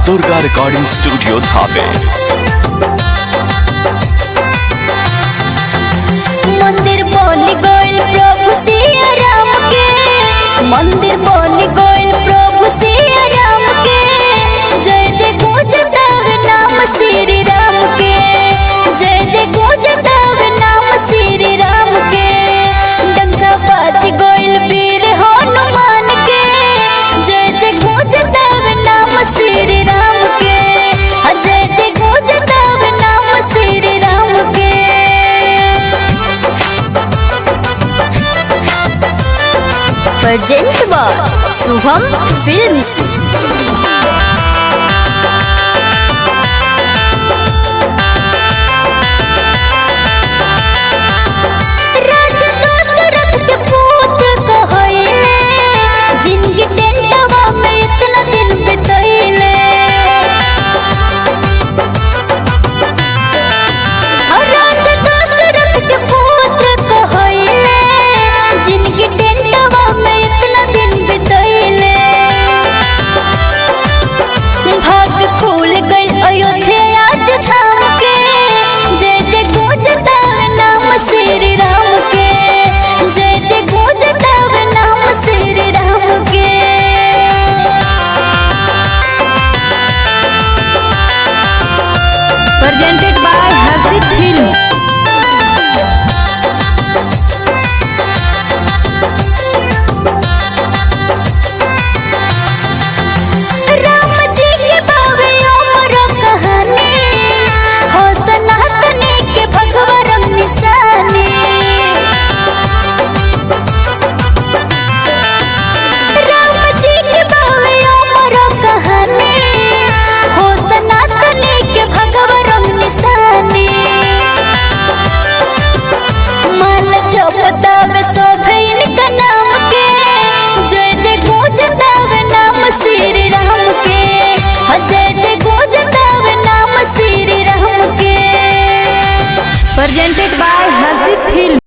Durga recording studio धावे। मंदिर बोली गोइल प्रभु सिया राम के, मंदिर बोली गोइल प्रभु सिया राम के। जय जय गूंजतावे नाम श्री राम के, जय जय गूंजतावे नाम श्री राम के। डंका बाज गोइल वीर हनुमान के, जय जय गूंजतावे नाम श्री राम के। जय जय गूंजतावे नाम श्री राम के। Present by Shubham films.